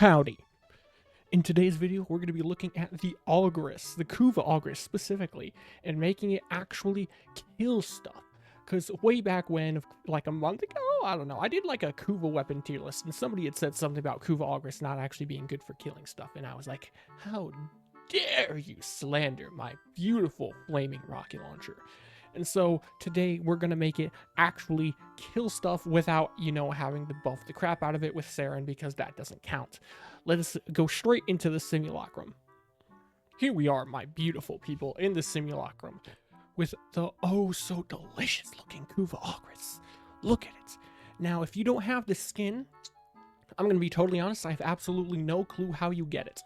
Howdy. In today's video, we're going to be looking at the Ogris, the Kuva Ogris specifically, and making it actually kill stuff. Because way back when, like a month ago, I don't know, I did like a Kuva weapon tier list, and somebody had said something about Kuva Ogris not actually being good for killing stuff, and I was like, how dare you slander my beautiful flaming rocket launcher? And so today we're going to make it actually kill stuff without, having to buff the crap out of it with Saren, because that doesn't count. Let us go straight into the simulacrum. Here we are, my beautiful people, in the simulacrum with the oh so delicious looking Kuva Ogris. Look at it. Now, if you don't have the skin, I'm going to be totally honest, I have absolutely no clue how you get it.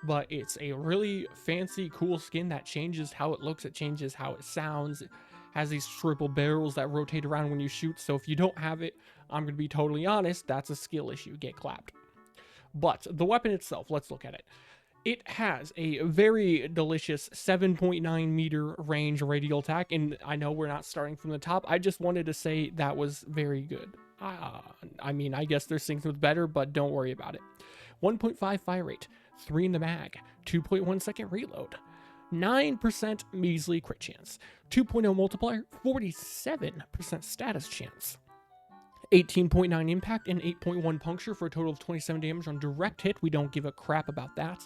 But it's a really fancy, cool skin that changes how it looks, it changes how it sounds. It has these triple barrels that rotate around when you shoot, so if you don't have it, I'm going to be totally honest, that's a skill issue, get clapped. But the weapon itself, let's look at it. It has a very delicious 7.9 meter range radial attack, and I know we're not starting from the top, I just wanted to say that was very good. I mean, I guess there's things with better, but don't worry about it. 1.5 fire rate, 3 in the mag, 2.1 second reload, 9% measly crit chance, 2.0 multiplier, 47% status chance, 18.9 impact and 8.1 puncture for a total of 27 damage on direct hit. We don't give a crap about that.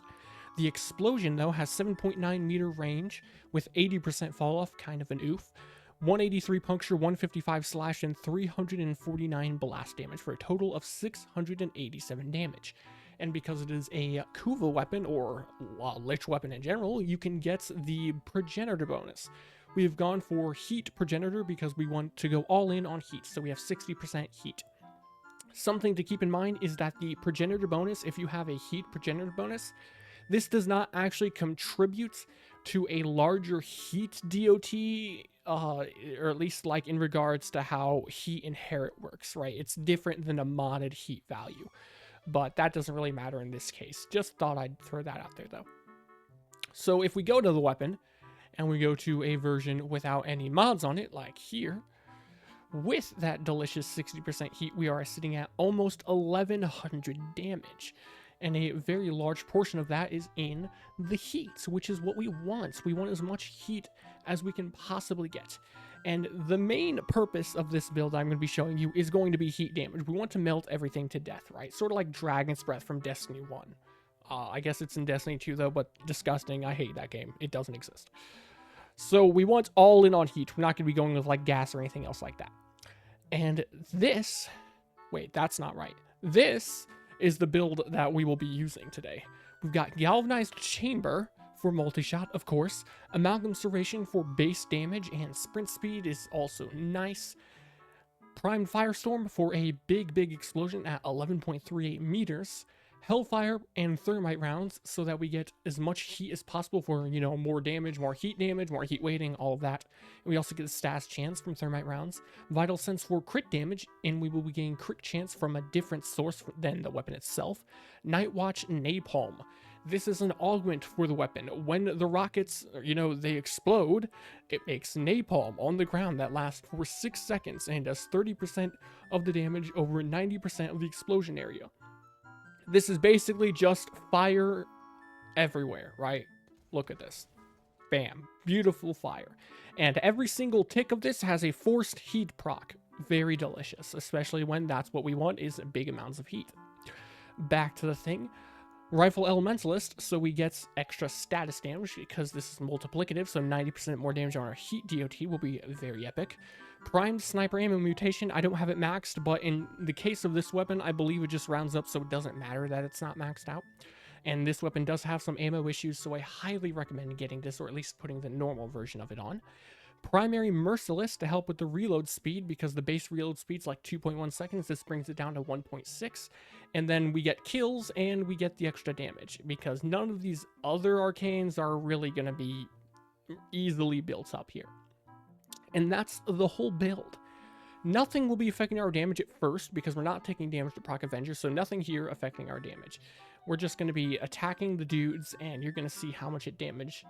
The explosion, though, has 7.9 meter range with 80% fall off, kind of an oof. 183 puncture, 155 slash, and 349 blast damage for a total of 687 damage. And because it is a Kuva weapon, or Lich weapon in general, you can get the progenitor bonus. We have gone for heat progenitor because we want to go all in on heat, so we have 60% heat. Something to keep in mind is that the progenitor bonus, if you have a heat progenitor bonus, this does not actually contribute to a larger heat DOT, or at least like in regards to how heat inherit works, right? It's different than a modded heat value. But that doesn't really matter in this case. Just thought I'd throw that out there, though. So if we go to the weapon, and we go to a version without any mods on it, like here, with that delicious 60% heat, we are sitting at almost 1100 damage. And a very large portion of that is in the heat, which is what we want. We want as much heat as we can possibly get. And the main purpose of this build I'm going to be showing you is going to be heat damage. We want to melt everything to death, right? Sort of like Dragon's Breath from Destiny 1. I guess it's in Destiny 2 though, but disgusting. I hate that game. It doesn't exist. So we want all in on heat. We're not going to be going with like gas or anything else like that. And this, wait, that's not right. This is the build that we will be using today. We've got Galvanized Chamber for multi-shot, of course. Amalgam Serration for base damage, and sprint speed is also nice. Primed Firestorm for a big explosion at 11.38 meters. Hellfire and Thermite rounds so that we get as much heat as possible for, more damage, more heat weighting, all of that. And we also get a status chance from Thermite rounds. Vital Sense for crit damage, and we will be getting crit chance from a different source than the weapon itself. Night Watch Napalm. This is an augment for the weapon. When the rockets, they explode, it makes napalm on the ground that lasts for 6 seconds and does 30% of the damage over 90% of the explosion area. This is basically just fire everywhere, right? Look at this. Bam. Beautiful fire. And every single tick of this has a forced heat proc. Very delicious, especially when that's what we want, is big amounts of heat. Back to the thing. Rifle Elementalist, so we get extra status damage because this is multiplicative, so 90% more damage on our heat DOT will be very epic. Primed Sniper Ammo Mutation, I don't have it maxed, but in the case of this weapon, I believe it just rounds up, so it doesn't matter that it's not maxed out. And this weapon does have some ammo issues, so I highly recommend getting this, or at least putting the normal version of it on. Primary Merciless to help with the reload speed, because the base reload speed's like 2.1 seconds. This brings it down to 1.6. And then we get kills and we get the extra damage, because none of these other arcanes are really going to be easily built up here. And that's the whole build. Nothing will be affecting our damage at first, because we're not taking damage to proc Avenger, so nothing here affecting our damage. We're just going to be attacking the dudes, and you're going to see how much damage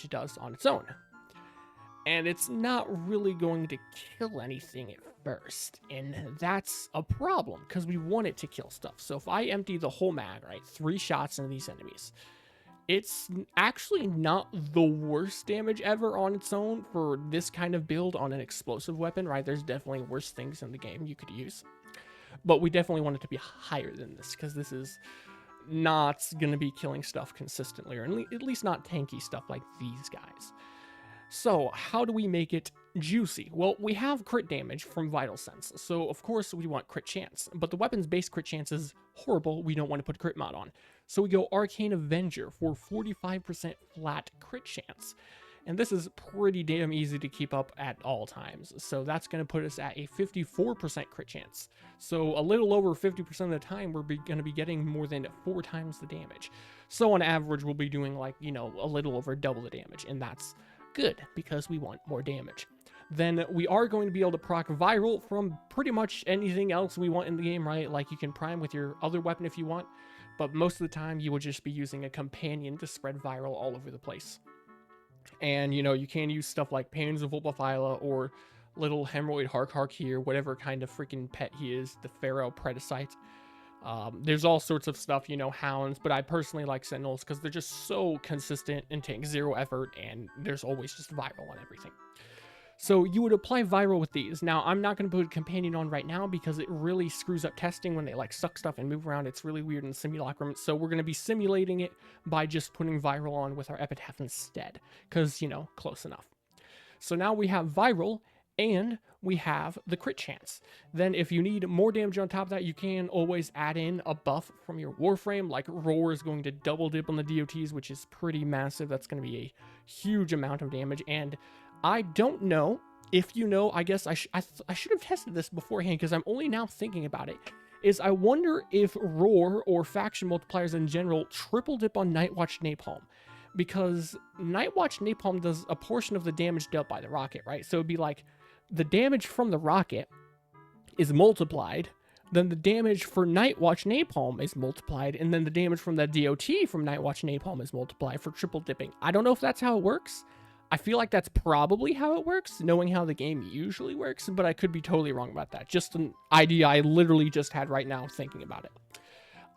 it does on its own. and it's not really going to kill anything at first, and that's a problem because we want it to kill stuff. So if I empty the whole mag, right, 3 shots into these enemies, it's actually not the worst damage ever on its own for this kind of build on an explosive weapon, right? There's definitely worse things in the game you could use, but we definitely want it to be higher than this because this is not going to be killing stuff consistently, or at least not tanky stuff like these guys. So how do we make it juicy? Well, we have crit damage from Vital Sense, so of course we want crit chance, but the weapon's base crit chance is horrible. We don't want to put crit mod on. So we go Arcane Avenger for 45% flat crit chance. And this is pretty damn easy to keep up at all times. So that's going to put us at a 54% crit chance. So a little over 50% of the time, we're going to be getting more than 4 times the damage. So on average, we'll be doing like, you know, a little over double the damage. And that's good because we want more damage. Then we are going to be able to proc viral from pretty much anything else we want in the game, right? Like you can prime with your other weapon if you want, but most of the time you will just be using a companion to spread viral all over the place. And you know, you can use stuff like Pains of Vulpaphyla or little Hemorrhoid Hark here, whatever kind of freaking pet he is, the Pharaoh Predicite. There's all sorts of stuff, you know, Hounds, but I personally like Sentinels because they're just so consistent and take 0 effort, and there's always just viral on everything. So you would apply viral with these. Now, I'm not going to put a companion on right now because it really screws up testing when they like suck stuff and move around. It's really weird in Simulacrum. So we're going to be simulating it by just putting viral on with our Epitaph instead because, you know, close enough. So now we have viral and we have the crit chance. Then if you need more damage on top of that, you can always add in a buff from your Warframe. Like Roar is going to double dip on the DOTs, which is pretty massive. That's going to be a huge amount of damage. And I don't know if you know, I guess I should have tested this beforehand because I'm only now thinking about it, is I wonder if Roar or faction multipliers in general triple dip on Nightwatch Napalm, because Nightwatch Napalm does a portion of the damage dealt by the rocket, right? So it'd be like the damage from the rocket is multiplied, then the damage for Nightwatch Napalm is multiplied, and then the damage from the DOT from Nightwatch Napalm is multiplied for triple dipping. I don't know if that's how it works. I feel like that's probably how it works, knowing how the game usually works, but I could be totally wrong about that. Just an idea I literally just had right now thinking about it.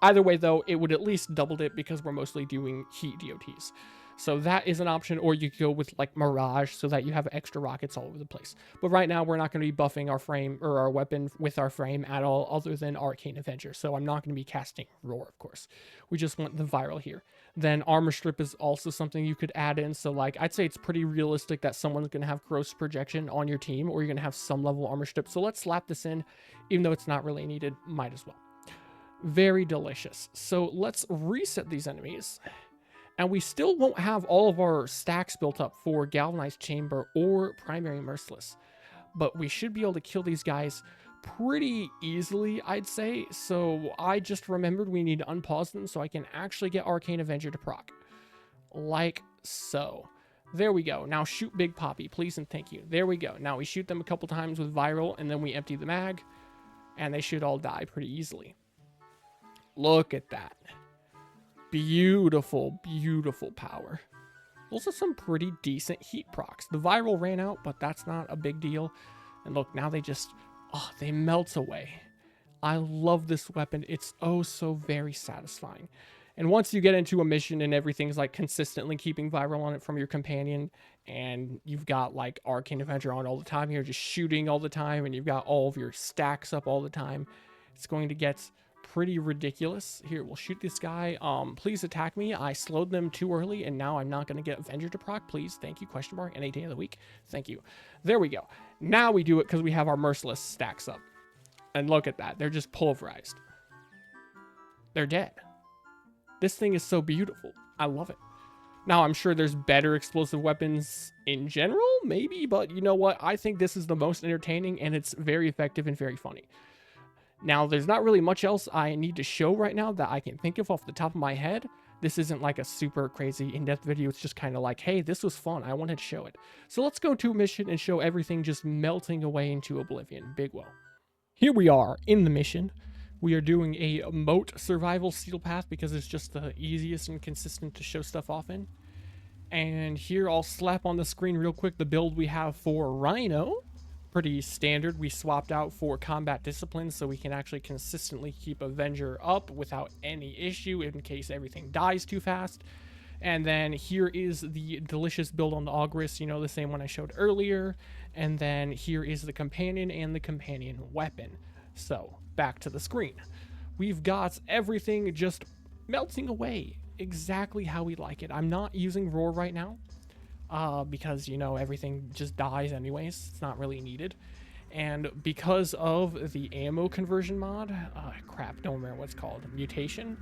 Either way, though, it would at least double dip because we're mostly doing heat DOTs. So that is an option, or you could go with like Mirage so that you have extra rockets all over the place. But right now, we're not going to be buffing our frame or our weapon with our frame at all other than Arcane Avenger. So I'm not going to be casting Roar, of course. We just want the viral here. Then Armor Strip is also something you could add in. So like, I'd say it's pretty realistic that someone's going to have gross projection on your team, or you're going to have some level of Armor Strip. So let's slap this in, even though it's not really needed, might as well. Very delicious. So let's reset these enemies. And we still won't have all of our stacks built up for Galvanized Chamber or Primary Merciless. But we should be able to kill these guys pretty easily, I'd say. So I just remembered we need to unpause them so I can actually get Arcane Avenger to proc. Like so. There we go. Now shoot Big Poppy, please and thank you. There we go. Now we shoot them a couple times with viral, and then we empty the mag. And they should all die pretty easily. Look at that. Beautiful, beautiful power. Those are some pretty decent heat procs. The viral ran out, but that's not a big deal. And look, now they just, oh, they melt away. I love this weapon. It's oh so very satisfying. And once you get into a mission and everything's like consistently keeping viral on it from your companion, and you've got like Arcane Avenger on all the time, you're just shooting all the time, and you've got all of your stacks up all the time, it's going to get pretty ridiculous. Here, we'll shoot this guy. Please attack me. I slowed them too early, and now I'm not going to get Avenger to proc. Please, thank you, question mark, any day of the week. Thank you. There we go. Now we do it because we have our Merciless stacks up. And look at that. They're just pulverized. They're dead. This thing is so beautiful. I love it. Now, I'm sure there's better explosive weapons in general, maybe, but you know what? I think this is the most entertaining, and it's very effective and very funny. Now, there's not really much else I need to show right now that I can think of off the top of my head. This isn't like a super crazy in-depth video. It's just kind of like, hey, this was fun. I wanted to show it. So let's go to a mission and show everything just melting away into oblivion. Big well. Here we are in the mission. We are doing a moat survival steel path because it's just the easiest and consistent to show stuff off in. And here I'll slap on the screen real quick the build we have for Rhino. Pretty standard. We swapped out for combat discipline so we can actually consistently keep Avenger up without any issue in case everything dies too fast. And then here is the delicious build on the Ogris, you know, the same one I showed earlier. And then here is the companion and the companion weapon. So back to the screen. We've got everything just melting away exactly how we like it. I'm not using Roar right now because, you know, everything just dies anyways. It's not really needed. And because of the ammo conversion mod, crap, don't remember what it's called, mutation,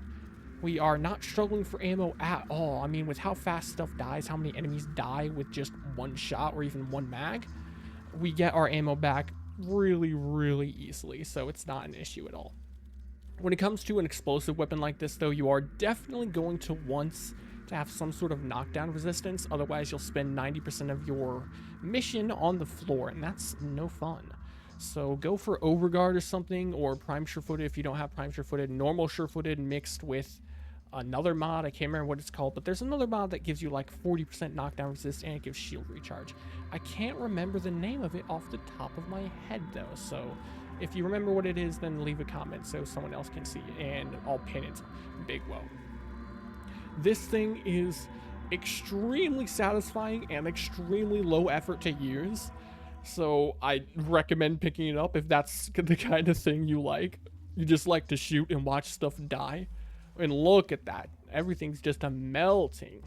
we are not struggling for ammo at all. I mean, with how fast stuff dies, how many enemies die with just one shot or even one mag, we get our ammo back really, really easily. So it's not an issue at all. When it comes to an explosive weapon like this, though, you are definitely going to want to have some sort of knockdown resistance. Otherwise, you'll spend 90% of your mission on the floor, and that's no fun. So go for Overguard or something, or Prime Sure-Footed if you don't have Prime Sure-Footed. Normal Sure-Footed mixed with another mod. I can't remember what it's called, but there's another mod that gives you like 40% knockdown resist, and it gives shield recharge. I can't remember the name of it off the top of my head, though, so if you remember what it is, then leave a comment so someone else can see, and I'll pin it big well. This thing is extremely satisfying and extremely low effort to use, so I recommend picking it up if that's the kind of thing you like. You just like to shoot and watch stuff die. And look at that. Everything's just melting.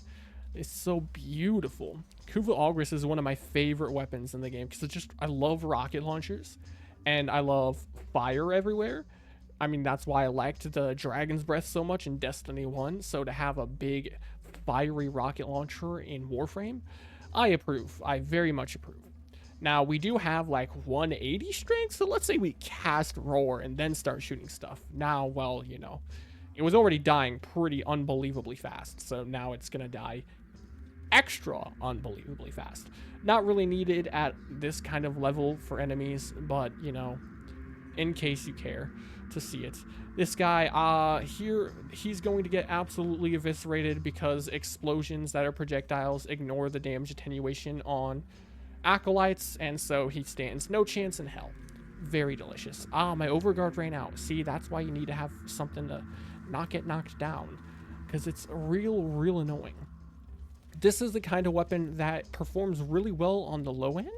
It's so beautiful. Kuva Ogris is one of my favorite weapons in the game because I love rocket launchers. And I love fire everywhere. I mean, that's why I liked the Dragon's Breath so much in Destiny 1. So to have a big fiery rocket launcher in Warframe, I approve. I very much approve. Now, we do have like 180 strength. So let's say we cast Roar and then start shooting stuff. Now, well, you know, it was already dying pretty unbelievably fast. So now it's going to die extra unbelievably fast. Not really needed at this kind of level for enemies, but, you know, in case you care to see it. This guy, here, he's going to get absolutely eviscerated because explosions that are projectiles ignore the damage attenuation on acolytes, and so he stands no chance in hell. Very delicious. My overguard ran out. See, that's why you need to have something to not get knocked down, because it's real annoying. This is the kind of weapon that performs really well on the low end,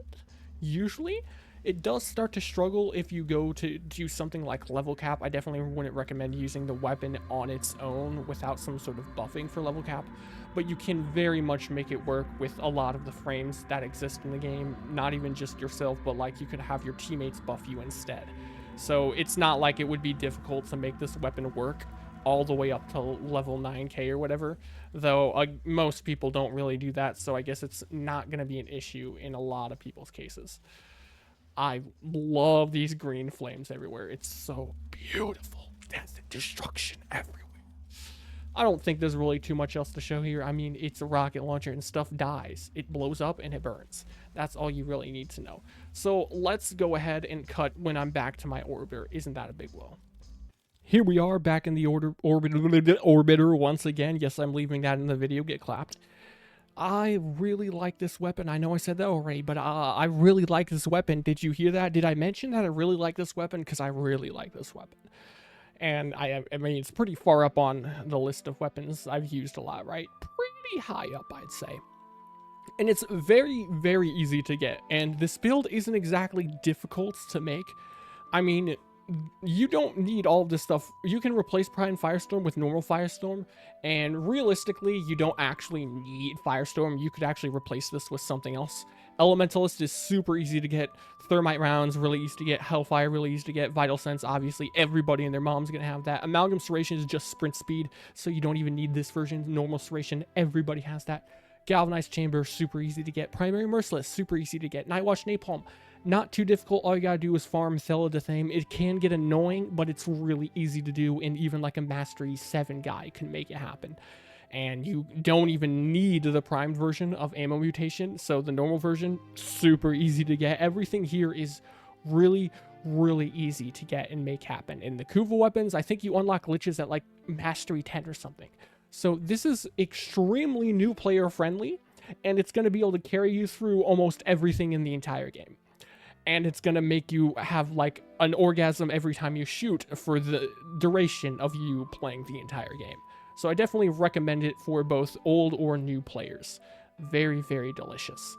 usually. It does start to struggle if you go to do something like level cap. I definitely wouldn't recommend using the weapon on its own without some sort of buffing for level cap, but you can very much make it work with a lot of the frames that exist in the game. Not even just yourself, but like you could have your teammates buff you instead. So it's not like it would be difficult to make this weapon work all the way up to level 9k or whatever, though most people don't really do that, so I guess it's not going to be an issue in a lot of people's cases. I love these green flames everywhere. It's so beautiful. That's the destruction everywhere. I don't think there's really too much else to show here. I mean, it's a rocket launcher and stuff dies. It blows up and it burns. That's all you really need to know. So let's go ahead and cut when I'm back to my orbiter. Isn't that a big blow? Here we are back in the orbiter once again. Yes, I'm leaving that in the video. Get clapped. I really like this weapon. I know I said that already, but I really like this weapon. Did you hear that? Did I mention that I really like this weapon? Because I really like this weapon. And I mean, it's pretty far up on the list of weapons I've used a lot, right? Pretty high up, I'd say. And it's very easy to get. And this build isn't exactly difficult to make. I mean, you don't need all of this stuff. You can replace Prime Firestorm with normal Firestorm, and realistically, you don't actually need Firestorm. You could actually replace this with something else. Elementalist is super easy to get. Thermite rounds, really easy to get. Hellfire, really easy to get. Vital Sense, obviously, everybody and their mom's gonna have that. Amalgam Serration is just sprint speed, so you don't even need this version. Normal Serration, everybody has that. Galvanized Chamber, super easy to get. Primary Merciless, super easy to get. Nightwatch Napalm, not too difficult. All you gotta do is farm Theladathame. It can get annoying, but it's really easy to do, and even like a Mastery 7 guy can make it happen. And you don't even need the primed version of Ammo Mutation, so the normal version, super easy to get. Everything here is really easy to get and make happen. In the Kuva weapons, I think you unlock glitches at like Mastery 10 or something. So this is extremely new player friendly. and it's going to be able to carry you through almost everything in the entire game. And it's going to make you have like an orgasm every time you shoot for the duration of you playing the entire game. So I definitely recommend it for both old or new players. Very, very delicious.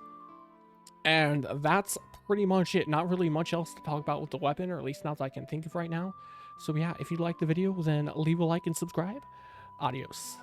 And that's pretty much it. Not really much else to talk about with the weapon, or at least not that I can think of right now. So yeah, if you liked the video, then leave a like and subscribe. Adios.